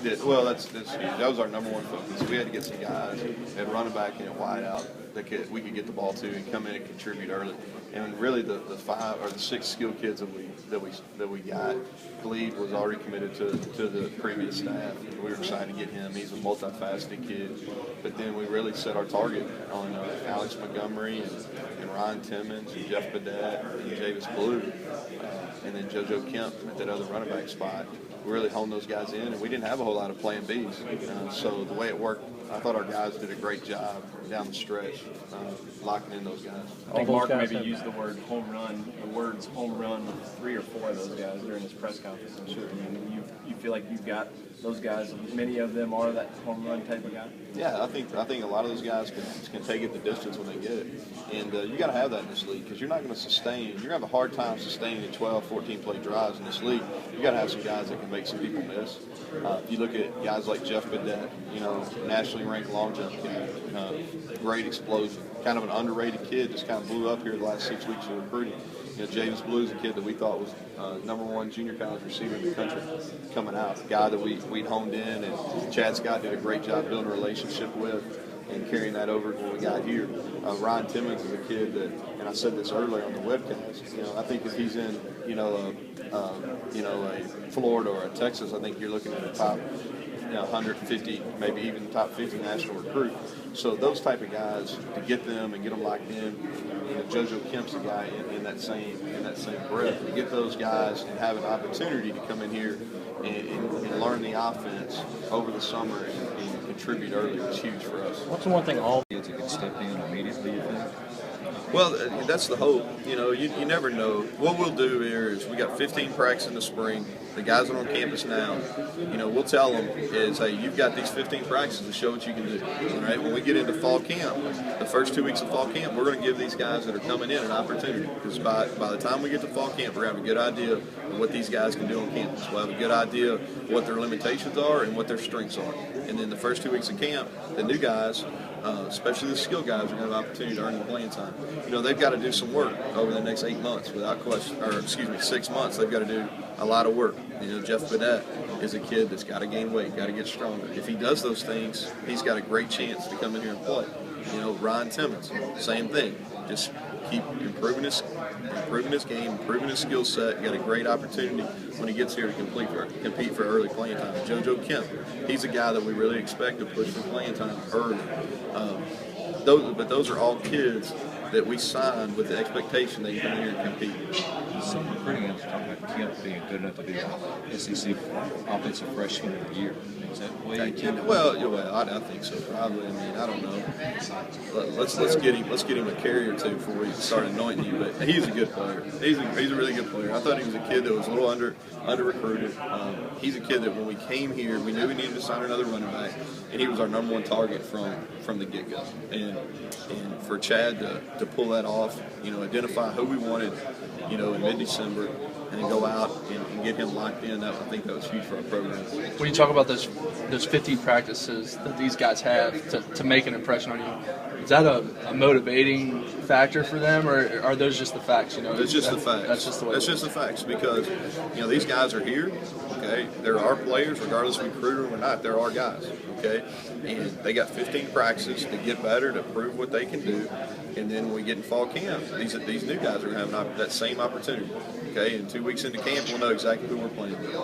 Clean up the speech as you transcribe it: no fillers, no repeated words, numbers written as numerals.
Yeah, well, that's huge. That was our number one focus. We had to get some guys at running back and at wide out that we could get the ball to and come in and contribute early. And really, the 5 or the 6 skill kids that we got, Gleed was already committed to the previous staff. We were excited to get him. He's a multifaceted kid. But then we really set our target on Alex Montgomery and Ryan Timmons and Jeff Badet and Javis Blue, and then JoJo Kemp at that other running back spot. We really honed those guys in, and we didn't have a whole lot of plan Bs. So the way it worked, I thought our guys did a great job down the stretch, locking in those guys. I think Mark maybe used the words home run with 3 or 4 of those guys during his press conference. I'm sure. I mean, you feel like you've got those guys. Many of them are that home run type of guy. Yeah, I think a lot of those guys can take it the distance when they get it, and you got to have that in this league because you're not going to sustain. You're going to have a hard time sustaining 12, 14 play drives in this league. You got to have some guys that can make some people miss. If you look at guys like Jeff Badet, nationally ranked long jump kid, great explosion, kind of an underrated kid, just kind of blew up here the last 6 weeks of recruiting. Javis Blue's a kid that we thought was #1 junior college receiver in the country coming out. A guy that we'd honed in, and Chad Scott did a great job building a relationship with and carrying that over when we got here. Ryan Timmons is a kid that, and I said this earlier on the webcast, I think if he's in, a Florida or a Texas, I think you're looking at a top 150, maybe even top 50 national recruit. So those type of guys, to get them and get them locked in, JoJo Kemp's a guy in that same breath. To get those guys and have an opportunity to come in here and learn the offense over the summer and contribute early was huge for us. What's the one thing all kids that can step in immediately, you think? Well, that's the hope. You never know. What we'll do here is we got 15 practices in the spring. The guys that are on campus now, we'll tell them is, hey, you've got these 15 practices to show what you can do. All right. When we get into fall camp, the first 2 weeks of fall camp, we're going to give these guys that are coming in an opportunity because by the time we get to fall camp, we're going to have a good idea of what these guys can do on campus. We'll have a good idea of what their limitations are and what their strengths are. And then the first 2 weeks of camp, the new guys, especially the skill guys, are going to have an opportunity to earn the playing time. They've got to do some work over the next 8 months, without question, or 6 months. They've got to do a lot of work. Jeff Badet is a kid that's got to gain weight, got to get stronger. If he does those things, he's got a great chance to come in here and play. Ryan Timmons, same thing. Just keep improving his game, improving his skill set. Got a great opportunity when he gets here to compete for early playing time. JoJo Kemp, he's a guy that we really expect to push for playing time early. Those are all kids that we signed with the expectation they come in here and compete. Some recruiting was talking about Kemp being good enough to be an SEC offensive freshman of the year. Is that the way? Well, I think so. Probably. I don't know. Let's get him a carry or two before we start anointing you. But he's a good player. He's a really good player. I thought he was a kid that was a little under recruited. He's a kid that when we came here, we knew we needed to sign another running back, and he was our #1 target from the get-go. And for Chad to pull that off, identify who we wanted, in mid-December, and then go out and get him locked in, I think that was huge for our program. when you talk about those 15 practices that these guys have to make an impression on you, is that a motivating factor for them, or are those just the facts? It's just the facts. That's just the way. That's just the facts because these guys are here. Okay, there are players, regardless if we recruit them or not. There are guys. Okay, and they got 15 practices to get better, to prove what they can do, and then when we get in fall camp, these new guys are going to have that same opportunity. Okay, and 2 weeks into camp, we'll know exactly who we're playing with.